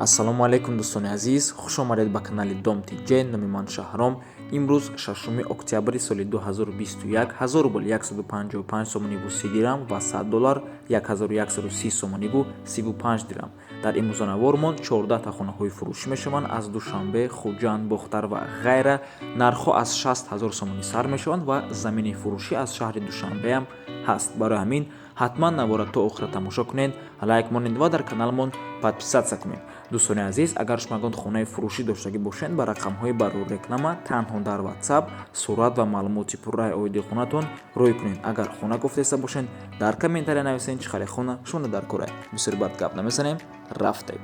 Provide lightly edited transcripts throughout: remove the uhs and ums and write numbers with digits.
Ассалому алайкум дӯстони азиз, хуш омадед ба канали Dom TJ. Номи ман Шаҳром. Имрӯз 6 октябри соли 2021 1000 рубл 155 сомониву 30 дирам ва $100 1130 сомониву 35 дирам. Дар имрӯзанавормон 14 хонаҳои фурӯшӣ мешаванд. Аз Душанбе, Хуҷанд, Бохтар ва ғайра нархҳо аз 60 000 сомонӣ сар мешаванд ва замини фурӯшӣ аз шаҳри Душанбе ҳам ҳаст. Барои ҳамин ҳатман навбора то охира тамошо кунед, лайк монед ва дар каналмон подписатсия кунед. дӯстони азиз, агар шумо ягон хонаи фурӯшӣ доштагӣ бошед, ба рақамҳои барои реклама танҳо дар WhatsApp сурат ва маълумоти пурраи оиди хонатон рӯй кунед. Агар хона гуфтеста бошед, дар комментария нависед чӣ хари хона шумо дар кора. Бисёр бад гап намезанем, рафтем.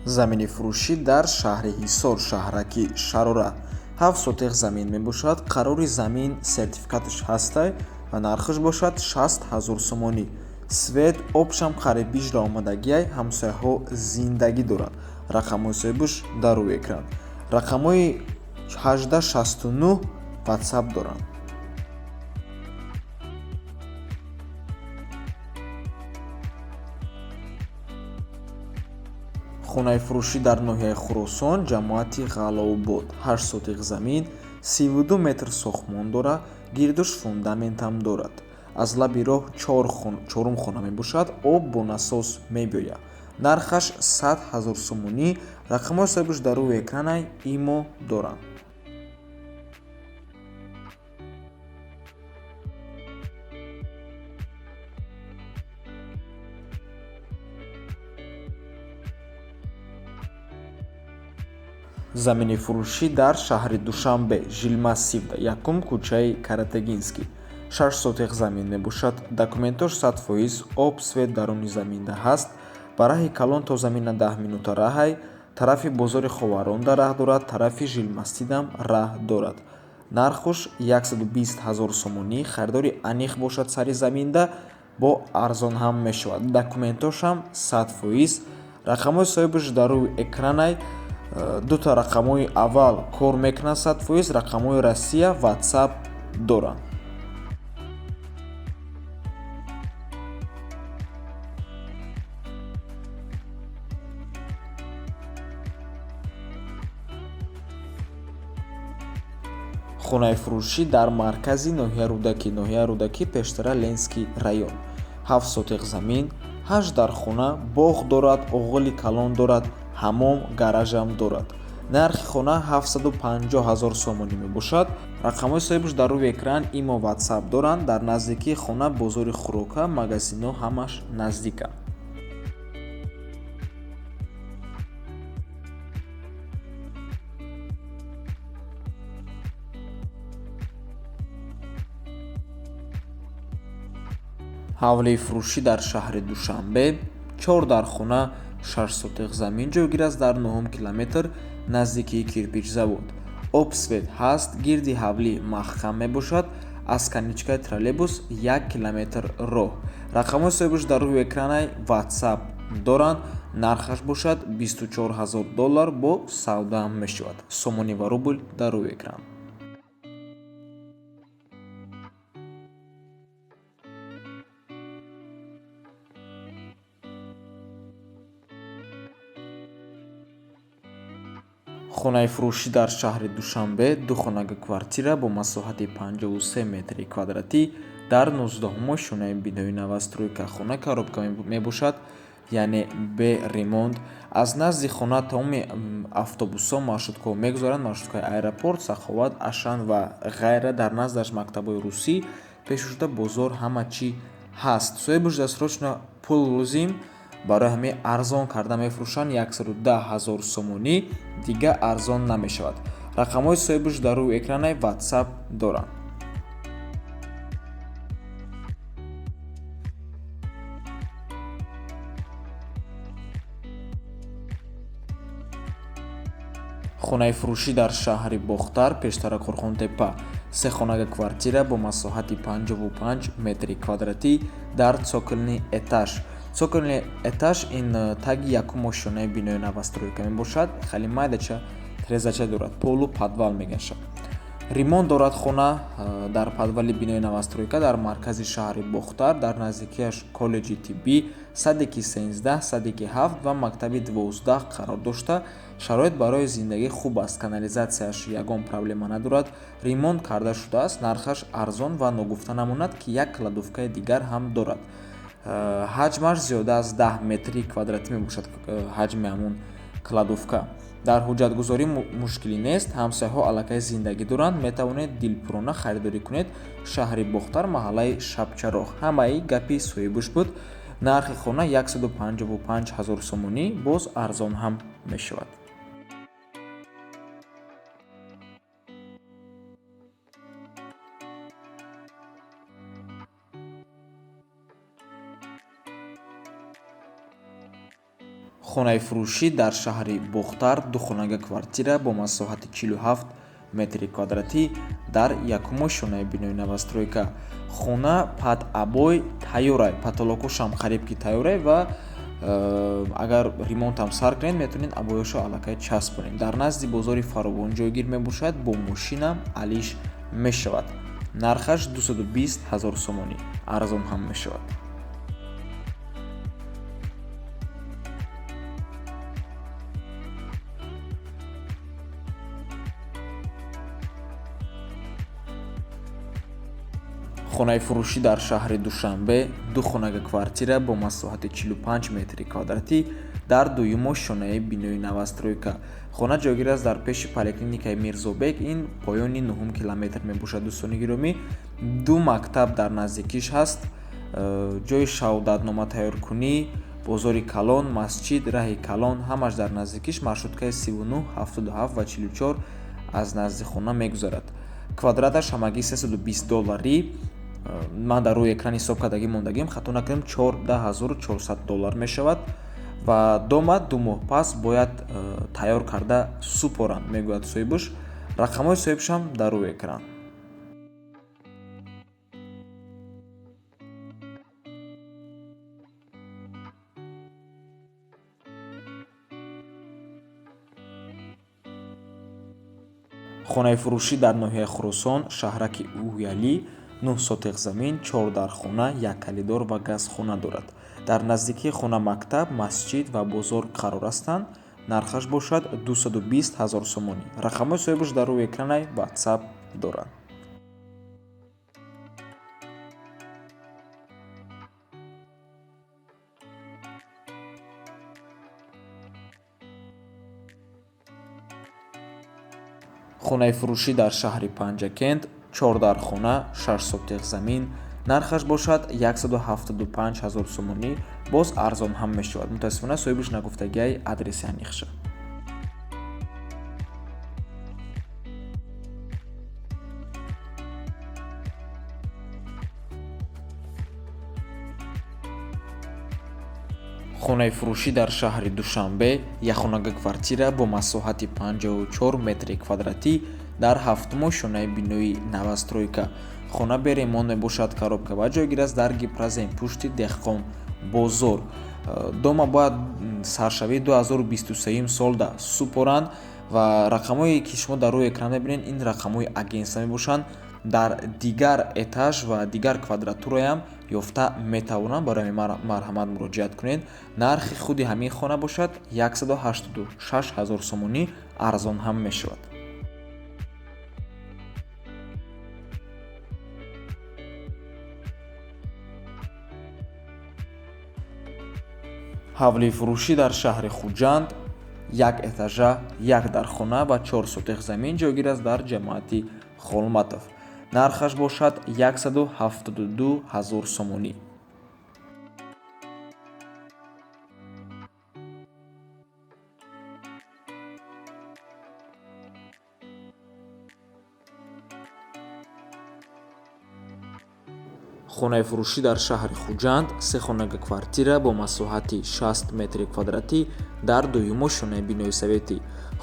замини фурӯшӣ дар шаҳри Ҳисор, шаҳраки Шарора. 7 сотиқ замин мебошад. қарори замин сертификаташ ҳастай ва нархаш бошад 60 000 сомонӣ. свет обшам қариб бижра омадагиай, ҳамсояҳо зиндагӣ доранд. рақамҳои соҳибаш дар рӯи экран. рақамҳои 1869 WhatsApp доранд. хонаи фурӯшӣ дар ноҳияи Хуросон, ҷамоати Ғалаобод. 8 сотиқ замин, 32 метр сохтмон дорад, гирдуш фундаментам дорад. аз лаби роҳ 4 хона мебошад, об бо насос мебиёяд. нархаш 100 000 сомонӣ. рақамҳои соҳибаш дар рӯи экранай имо доранд. замини фурӯшӣ дар шаҳри Душанбе, Жилмассивда, якум кӯчаи Каратагинский. 6 сотиқ замин мебошад. документош 100%, об, свет даруни заминда ҳаст. ба раҳи Калон то замина 10 минута раҳай. тарафи бозори Ховаронда раҳ дорад, тарафи Жилмассидам раҳ дорад. нархуш 120 000 сомонӣ. харидори аниқ бошад сари заминда, бо арзон ҳам мешавад. документошам 100%. рақамҳои соҳибаш дар рӯи экранай. дута рақамҳои аввал кор мекунад 100%, рақамҳои Россия WhatsApp доранд. хонаи фурӯшӣ дар маркази ноҳияи Рудакӣ, ноҳияи Рудакӣ, пештара Ленский район. 7 сотиқ замин, 8 дар хона, боғ дорад, оғили калон дорад, ҳаммом, гаражам дорад. нархи хона 750 000 сомонӣ мебошад. рақамҳои соҳибаш дар рӯи экран имо WhatsApp доранд. дар наздикии хона бозори хӯрока, магазинҳо ҳамаш наздика. ҳавлии фурӯшӣ дар шаҳри Душанбе, 4 дар хона, 6 сотиқ замин ҷойгир аст дар 9 километр наздикии кирпичзавод. об, свет ҳаст, гирди ҳавлӣ маҳкам мебошад. аз каничкаи троллейбус 1 километр роҳ. рақамҳои соҳибаш дар рӯи экранай WhatsApp доранд. нархаш бошад $24 000 бо савдаам мешавад. сомонӣ ва рубл дар рӯи экран. хонаи фурӯшӣ дар шаҳри Душанбе, духонага квартира бо масоҳати 53 метри квадратӣ дар 19-умо шонаи бинои новостройка. хона коробка мебошад, яъне бе ремонт. аз назди хона тамоми автобусҳо, маршруткаҳо мегузаранд. маршруткаи аэропорт, Саховат, Ашан ва ғайра. дар наздаш мактабҳои русӣ, пешошуда бозор, ҳама чӣ ҳаст. соҳибаш дастрочно пул лозим, барои ҳамин арзон карда мефурӯшанд. 110 000 сомонӣ, дига арзон намешавад. рақамҳои соҳибаш дар рӯи экранай WhatsApp доранд. хонаи фурӯшӣ дар шаҳри Бохтар, пештара Корхонтепа, 3 хонага квартира бо масоҳати 55 метри квадратӣ дар цоколни этаж. цоколни этаж ин таги якум ошонаи бинои новостройка мебошад. хеле майдача трезача дорад. полу подвал мегашад. ремонт дорад хона дар подвали бинои новостройка дар маркази шаҳри Бухтар, дар наздикияш коллеҷи тиббӣ, садики 13, садики 7 ва мактаби 12 қарор дошта, шароит барои зиндагӣ хуб аст, канализатсияш ягон проблема надорад, ремонт карда шудааст, нархаш арзон ва ногуфта намонад, ки як кладовкаи дигар ҳам дорад. ҳаҷмаш зиёда аз 10 метри квадратӣ мебошад ҳаҷми ҳамун кладовка. дар ҳуҷҷатгузорӣ мушкилӣ нест, ҳамсояҳо аллакай зиндагӣ доранд, метавонед дилпурона харидорӣ кунед. Шаҳри Бухтар, маҳаллаи Шабчароғ. Ҳамаи гапи соҳибуш буд. нархи хона 155 000 сомонӣ, боз арзон ҳам мешавад. хонаи фурӯшӣ дар шаҳри Бухтар, духонага квартира бо масоҳати 47 метри квадратӣ дар якумо шонаи бинои новостройка. хона пад абой тайёрай, потолокошам хариб ки тайёрай ва агар ремонтам сар кунед, метавонед абоёшо аллакай часп кунед. дар назди бозори фаровон ҷойгир мебошад, бо мошинам алиш мешавад. нархаш 220 000 сомонӣ, арзон ҳам мешавад. хонаи фурӯшӣ дар шаҳри Душанбе, духонага квартира бо масоҳати 45 метри квадратӣ дар дуюмо шонаи бинои новостройка. хона ҷойгир аст дар пеши поликлиникаи Мирзобек. ин поёни 9 километр мебошад. дӯстони гиромӣ, 2 мактаб дар наздикиш ҳаст, ҷои шаҳодатнома тайёркунӣ, бозори Калон, масҷид, раҳи Калон, ҳамаш дар наздикиш. маршруткаи 39, 77 ва 44 аз назди хона мегузарад. квадраташ ҳамагӣ $320. ман дар рӯи экран ҳисоб кардагӣ мондагим, хато накунем, $14400 мешавад ва дома 2 моҳ пас бояд тайёр карда супоранд, мегӯяд соҳибуш. рақамҳои соҳибшам дар рӯи экран. хонаи фурӯшӣ дар ноҳияи Хурӯсон, шаҳраки Уҳялӣ, 9 сотиқ замин, 4 дархона, 1 калидор ва газхона дорад. дар наздикии хона мактаб, масҷид ва бозор қарор ҳастанд. нархаш бошад 220 000 сомонӣ. рақамҳои соҳибуш дар рӯи экранай WhatsApp доранд. хонаи фурӯшӣ дар шаҳри Панҷакент, 4 дархона, 6 сотиқ замин, нархаш бошад 175 000 сомонӣ, боз арзон ҳам мешавад. мутаассифона соҳибуш нагуфтагиай адреси аниқша. хонаи фурӯшӣ дар шаҳри Душанбе, якхонага квартира бо масоҳати 54 метри квадратӣ дар ҳафтумо шонаи бинои новостройка. хона бе ремонт мебошад, коробка ва ҷойгир аст дар гипразен пушти деҳқон бозор. дома бояд саршавии 2023 солда супоранд ва рақамҳое ки шумо дар рӯи экран мебинед, ин рақамҳои агентства мебошанд. дар дигар этаж ва дигар квадратураам ёфта метавонанд. барои марҳамат муроҷиат кунед. нархи худи ҳамин хона бошад 186 000 сомонӣ, арзон ҳам мешавад. ҳавлии фурӯшӣ дар шаҳри Хуҷанд, 1 этажа, 1 дархона ва 4 сотиқ замин ҷойгир аст дар ҷамоати Холматов. нархаш бошад 172 000 сомонӣ. хонаи фурӯшӣ дар шаҳри Хуҷанд, 3 хонага квартира бо масоҳати 60 метри квадратӣ дар дуюмо шонаи бинои советӣ.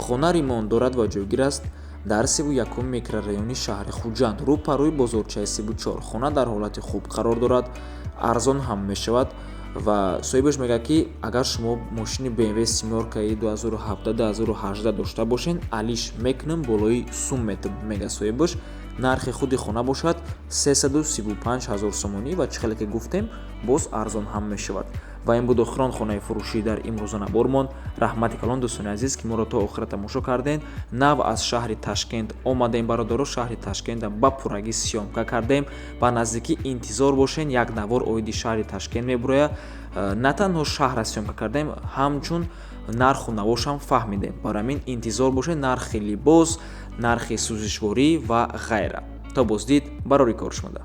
хона ремонт дорад ва ҷойгир аст дар 31 микрорайони шаҳри Хуҷанд, рӯпарӯи бозорчаи 34. хона дар ҳолати хуб қарор дорад, арзон ҳам мешавад. ва соҳибаш мегӯяд ки агар шумо мошини BMW семёркаи 2017-2018 дошта бошен, алиш мекунем болои сум мега соҳибаш. нархи худи хона бошад 335 000 сомонӣ ва чӣ хеле ки гуфтем боз арзон ҳам мешавад. ва ин буд охирони хонаи фурӯшӣ дар имрӯзона бормон. раҳмати калон дӯстони азиз ки моро то охира тамошо кардем. нав аз шаҳри Ташкент омадем бародаро, шаҳри Ташкентам ба пуррагӣ сиёмка кардем. ба наздикӣ интизор бошен, як навор оиди шаҳри Ташкент мебуроя. на танҳо шаҳрро сиёмка кардем, ҳамчун нарху навошам фаҳмидем. Барои ҳамин интизор бошед, нархи либос, нархи сӯзишворӣ ва ғайра. То боздид, барори кор шумода.